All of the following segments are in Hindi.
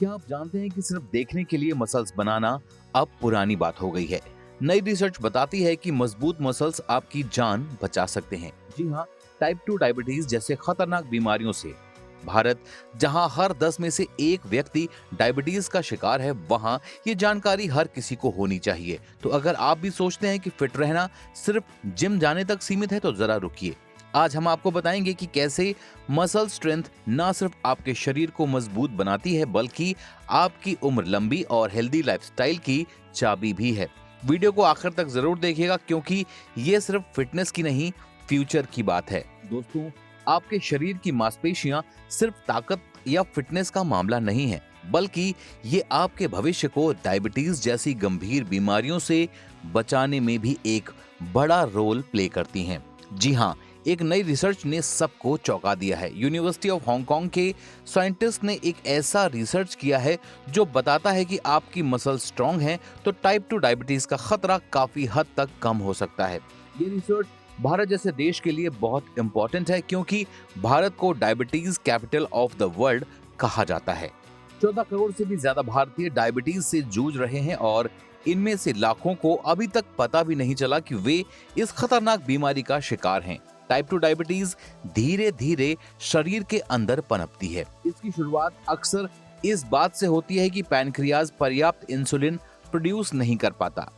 क्या आप जानते हैं कि सिर्फ देखने के लिए मसल्स बनाना अब पुरानी बात हो गई है। नई रिसर्च बताती है कि मजबूत मसल्स आपकी जान बचा सकते हैं। जी हाँ, टाइप 2 डायबिटीज जैसे खतरनाक बीमारियों से। भारत, जहां हर 10 में से एक व्यक्ति डायबिटीज का शिकार है, वहां ये जानकारी हर किसी को होनी चाहिए। तो अगर आप भी सोचते हैं कि फिट रहना सिर्फ जिम जाने तक सीमित है, तो जरा रुकिए। आज हम आपको बताएंगे कि कैसे मसल स्ट्रेंथ ना सिर्फ आपके शरीर को मजबूत बनाती है, बल्कि आपकी उम्र लंबी और हेल्दी लाइफस्टाइल की चाबी भी है। वीडियो को आखिर तक जरूर देखिएगा, क्योंकि ये सिर्फ फिटनेस की नहीं, फ्यूचर की बात है। दोस्तों, आपके शरीर की मांसपेशियां सिर्फ ताकत या फिटनेस का मामला नहीं है, बल्कि ये आपके भविष्य को डायबिटीज जैसी गंभीर बीमारियों से बचाने में भी एक बड़ा रोल प्ले करती हैं। जी हाँ, एक नई रिसर्च ने सबको चौंका दिया है। यूनिवर्सिटी ऑफ हांगकांग के साइंटिस्ट ने एक ऐसा रिसर्च किया है जो बताता है कि आपकी मसल स्ट्रांग है तो टाइप 2 डायबिटीज का खतरा काफी हद तक कम हो सकता है। ये रिसर्च भारत जैसे देश के लिए बहुत इंपॉर्टेंट है, क्योंकि भारत को diabetes capital of the world कहा जाता है। 14 करोड़ से भी ज्यादा भारतीय डायबिटीज से जूझ रहे हैं, और इनमें से लाखों को अभी तक पता भी नहीं चला कि वे इस खतरनाक बीमारी का शिकार हैं। टाइप 2 डायबिटीज धीरे धीरे शरीर के अंदर पनपती है। इसकी शुरुआत अक्सर इस बात से होती है कि पैनक्रियाज पर्याप्त इंसुलिन प्रोड्यूस नहीं कर पाता।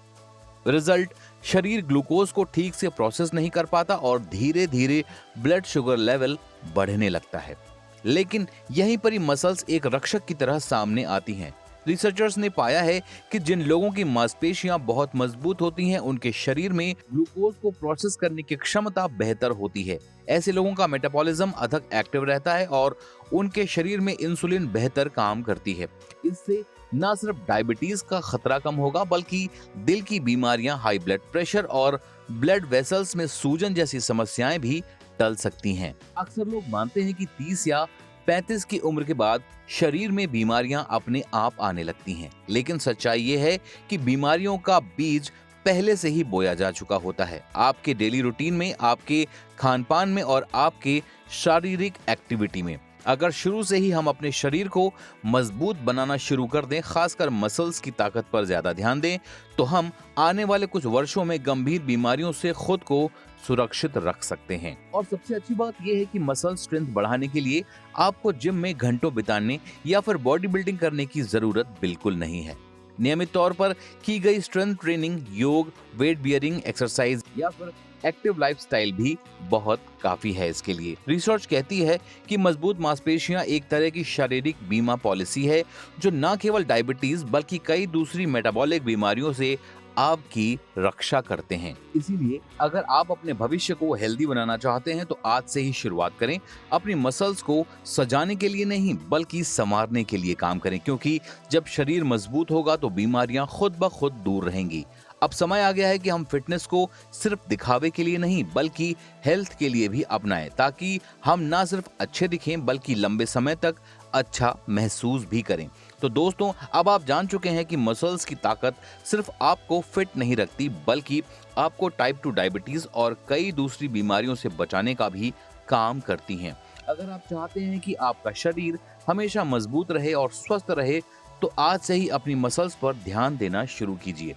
रिजल्ट, शरीर ग्लूकोज को ठीक से प्रोसेस नहीं कर पाता और धीरे धीरे ब्लड शुगर लेवल बढ़ने लगता है। लेकिन यहीं पर ही मसल्स एक रक्षक की तरह सामने आती हैं। रिसर्चर्स ने पाया है कि जिन लोगों की मांसपेशियां बहुत मजबूत होती हैं, उनके शरीर में ग्लूकोज को प्रोसेस करने की क्षमता बेहतर होती है। ऐसे लोगों का मेटाबॉलिज्म अधिक एक्टिव रहता है और उनके शरीर में इंसुलिन बेहतर काम करती है। इससे न सिर्फ डायबिटीज का खतरा कम होगा, बल्कि दिल की बीमारियां, हाई ब्लड प्रेशर और ब्लड वेसल्स में सूजन जैसी समस्याएं भी टल सकती हैं। अक्सर लोग मानते हैं कि 30 या 35 की उम्र के बाद शरीर में बीमारियां अपने आप आने लगती हैं, लेकिन सच्चाई ये है कि बीमारियों का बीज पहले से ही बोया जा चुका होता है। आपके डेली रूटीन में, आपके खान-पान में और आपके शारीरिक एक्टिविटी में। अगर शुरू से ही हम अपने शरीर को मजबूत बनाना शुरू कर दें, खासकर मसल्स की ताकत पर ज्यादा ध्यान दें, तो हम आने वाले कुछ वर्षों में गंभीर बीमारियों से खुद को सुरक्षित रख सकते हैं। और सबसे अच्छी बात यह है कि मसल स्ट्रेंथ बढ़ाने के लिए आपको जिम में घंटों बिताने या फिर बॉडी बिल्डिंग करने की जरूरत बिल्कुल नहीं है। नियमित तौर पर की गई स्ट्रेंथ ट्रेनिंग, योग, वेट बियरिंग एक्सरसाइज या फिर एक्टिव लाइफस्टाइल भी बहुत काफी है इसके लिए। रिसर्च कहती है कि मजबूत मांसपेशियां एक तरह की शारीरिक बीमा पॉलिसी है, जो न केवल डायबिटीज बल्कि कई दूसरी मेटाबॉलिक बीमारियों से आपकी रक्षा करते हैं। इसीलिए अगर आप अपने भविष्य को हेल्दी बनाना चाहते हैं, तो आज से ही शुरुआत करें। अपनी मसल्स को सजाने के लिए नहीं, बल्कि संवारने के लिए काम करें, क्योंकि जब शरीर मजबूत होगा तो बीमारियां खुद ब खुद दूर रहेंगी। अब समय आ गया है कि हम फिटनेस को सिर्फ दिखावे के लिए नहीं, बल्कि हेल्थ के लिए भी अपनाएं, ताकि हम ना सिर्फ अच्छे दिखें बल्कि लंबे समय तक अच्छा महसूस भी करें। तो दोस्तों, अब आप जान चुके हैं कि मसल्स की ताकत सिर्फ आपको फिट नहीं रखती, बल्कि आपको टाइप 2 डायबिटीज और कई दूसरी बीमारियों से बचाने का भी काम करती हैं। अगर आप चाहते हैं कि आपका शरीर हमेशा मजबूत रहे और स्वस्थ रहे, तो आज से ही अपनी मसल्स पर ध्यान देना शुरू कीजिए।